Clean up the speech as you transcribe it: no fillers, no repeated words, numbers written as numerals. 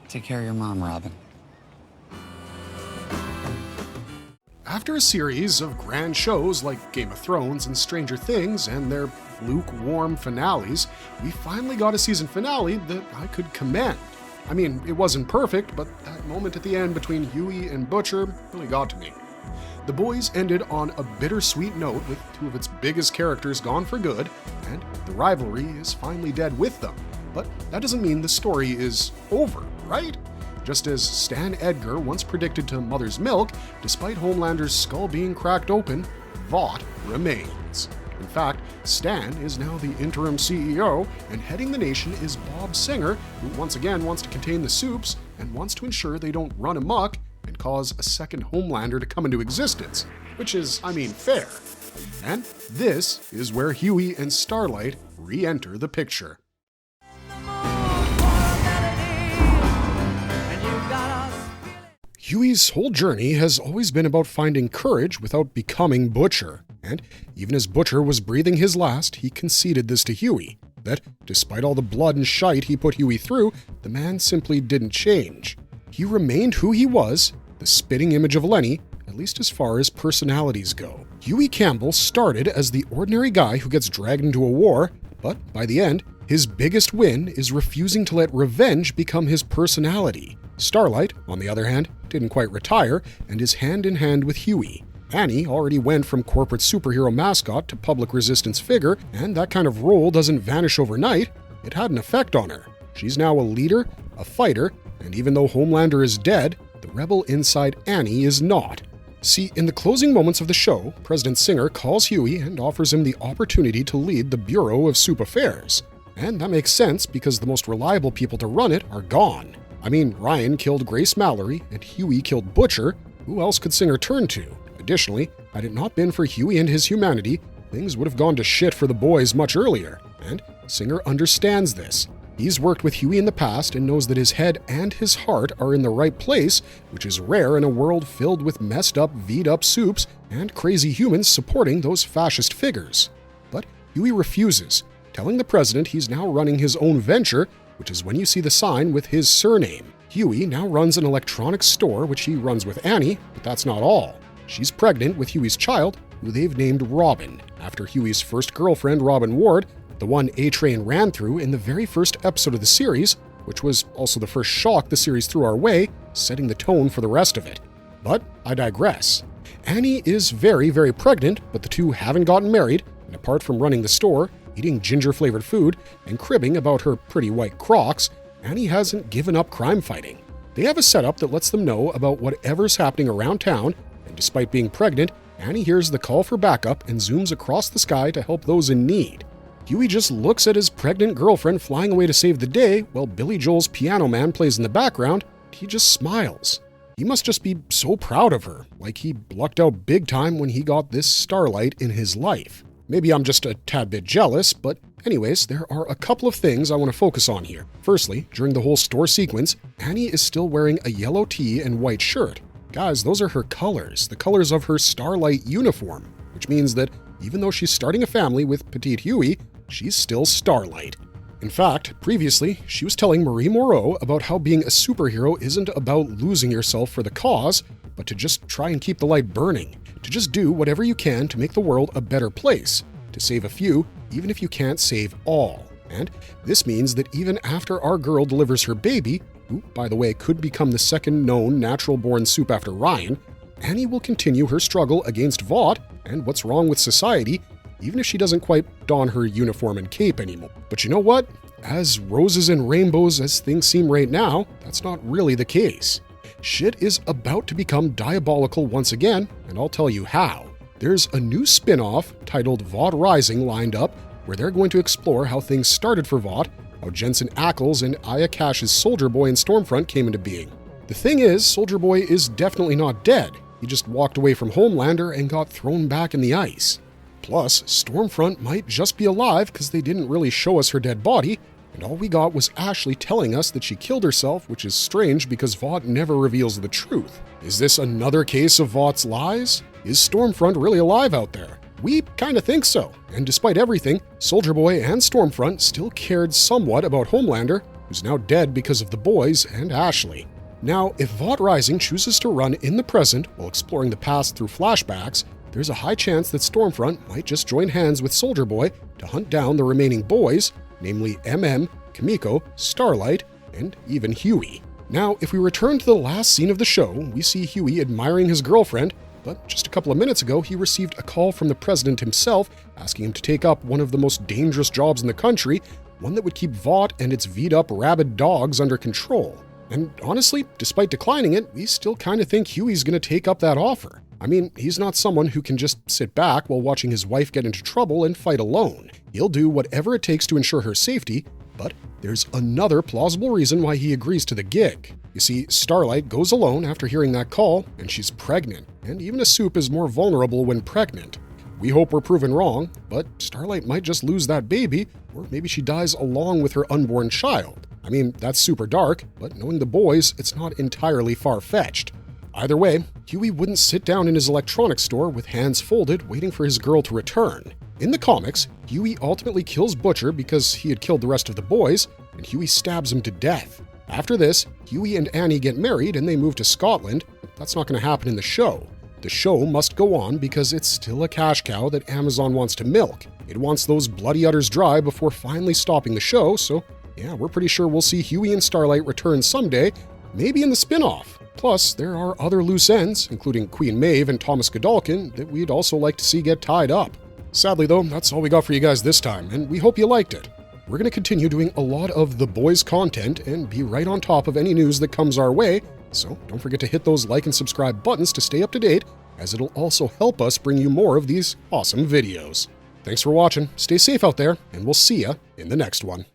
Take care of your mom, Robin. After a series of grand shows like Game of Thrones and Stranger Things and their lukewarm finales, we finally got a season finale that I could commend. I mean, it wasn't perfect, but that moment at the end between Huey and Butcher really got to me. The boys ended on a bittersweet note with two of its biggest characters gone for good, and the rivalry is finally dead with them. But that doesn't mean the story is over, right? Just as Stan Edgar once predicted to Mother's Milk, despite Homelander's skull being cracked open, Vought remains. In fact, Stan is now the interim CEO, and heading the nation is Bob Singer, who once again wants to contain the Supes and wants to ensure they don't run amok and cause a second Homelander to come into existence, which is, fair. And this is where Huey and Starlight re-enter the picture. Huey's whole journey has always been about finding courage without becoming Butcher, and even as Butcher was breathing his last, he conceded this to Huey, that despite all the blood and shite he put Huey through, the man simply didn't change. He remained who he was, the spitting image of Lenny, at least as far as personalities go. Huey Campbell started as the ordinary guy who gets dragged into a war, but by the end, his biggest win is refusing to let revenge become his personality. Starlight, on the other hand, didn't quite retire and is hand in hand with Huey. Annie already went from corporate superhero mascot to public resistance figure, and that kind of role doesn't vanish overnight. It had an effect on her. She's now a leader, a fighter, and even though Homelander is dead, the rebel inside Annie is not. See, in the closing moments of the show, President Singer calls Huey and offers him the opportunity to lead the Bureau of Supe Affairs. And that makes sense because the most reliable people to run it are gone. Ryan killed Grace Mallory and Huey killed Butcher. Who else could Singer turn to? Additionally, had it not been for Huey and his humanity, things would have gone to shit for the boys much earlier. And Singer understands this. He's worked with Huey in the past and knows that his head and his heart are in the right place, which is rare in a world filled with messed up, V'd-up Supes and crazy humans supporting those fascist figures. But Huey refuses, telling the president he's now running his own venture, which is when you see the sign with his surname. Huey now runs an electronics store, which he runs with Annie, but that's not all. She's pregnant with Huey's child, who they've named Robin, after Huey's first girlfriend, Robin Ward, the one A-Train ran through in the very first episode of the series, which was also the first shock the series threw our way, setting the tone for the rest of it. But I digress. Annie is very, very pregnant, but the two haven't gotten married, and apart from running the store, eating ginger-flavored food, and cribbing about her pretty white Crocs, Annie hasn't given up crime fighting. They have a setup that lets them know about whatever's happening around town, and despite being pregnant, Annie hears the call for backup and zooms across the sky to help those in need. Huey just looks at his pregnant girlfriend flying away to save the day while Billy Joel's Piano Man plays in the background. He just smiles. He must just be so proud of her, like he lucked out big time when he got this Starlight in his life. Maybe I'm just a tad bit jealous, but anyways, there are a couple of things I want to focus on here. Firstly, during the whole store sequence, Annie is still wearing a yellow tee and white shirt. Guys, those are her colors, the colors of her Starlight uniform, which means that even though she's starting a family with Petite Huey, she's still Starlight. In fact, previously, she was telling Marie Moreau about how being a superhero isn't about losing yourself for the cause, but to just try and keep the light burning, to just do whatever you can to make the world a better place, to save a few, even if you can't save all. And this means that even after our girl delivers her baby, who, by the way, could become the second known natural-born Supe after Ryan, Annie will continue her struggle against Vought and what's wrong with society, even if she doesn't quite don her uniform and cape anymore. But you know what? As roses and rainbows as things seem right now, that's not really the case. Shit is about to become diabolical once again, and I'll tell you how. There's a new spin-off titled Vought Rising lined up, where they're going to explore how things started for Vought, how Jensen Ackles and Aya Cash's Soldier Boy in Stormfront came into being. The thing is, Soldier Boy is definitely not dead. He just walked away from Homelander and got thrown back in the ice. Plus, Stormfront might just be alive because they didn't really show us her dead body, and all we got was Ashley telling us that she killed herself, which is strange because Vought never reveals the truth. Is this another case of Vaught's lies? Is Stormfront really alive out there? We kinda think so, and despite everything, Soldier Boy and Stormfront still cared somewhat about Homelander, who's now dead because of the boys and Ashley. Now, if Vought Rising chooses to run in the present while exploring the past through flashbacks, there's a high chance that Stormfront might just join hands with Soldier Boy to hunt down the remaining boys, namely Kimiko, Starlight, and even Huey. Now, if we return to the last scene of the show, we see Huey admiring his girlfriend, but just a couple of minutes ago, he received a call from the president himself asking him to take up one of the most dangerous jobs in the country, one that would keep Vought and its beat-up rabid dogs under control. And honestly, despite declining it, we still kind of think Huey's going to take up that offer. I mean, he's not someone who can just sit back while watching his wife get into trouble and fight alone. He'll do whatever it takes to ensure her safety, but there's another plausible reason why he agrees to the gig. You see, Starlight goes alone after hearing that call, and she's pregnant, and even a Supe is more vulnerable when pregnant. We hope we're proven wrong, but Starlight might just lose that baby, or maybe she dies along with her unborn child. I mean, that's super dark, but knowing the boys, it's not entirely far-fetched. Either way, Huey wouldn't sit down in his electronics store with hands folded waiting for his girl to return. In the comics, Huey ultimately kills Butcher because he had killed the rest of the boys, and Huey stabs him to death. After this, Huey and Annie get married and they move to Scotland, but that's not going to happen in the show. The show must go on because it's still a cash cow that Amazon wants to milk. It wants those bloody udders dry before finally stopping the show, so yeah, we're pretty sure we'll see Huey and Starlight return someday, maybe in the spin-off. Plus, there are other loose ends, including Queen Maeve and Thomas Godolkin, that we'd also like to see get tied up. Sadly though, that's all we got for you guys this time, and we hope you liked it. We're going to continue doing a lot of The Boys content and be right on top of any news that comes our way, so don't forget to hit those like and subscribe buttons to stay up to date, as it'll also help us bring you more of these awesome videos. Thanks for watching, stay safe out there, and we'll see ya in the next one.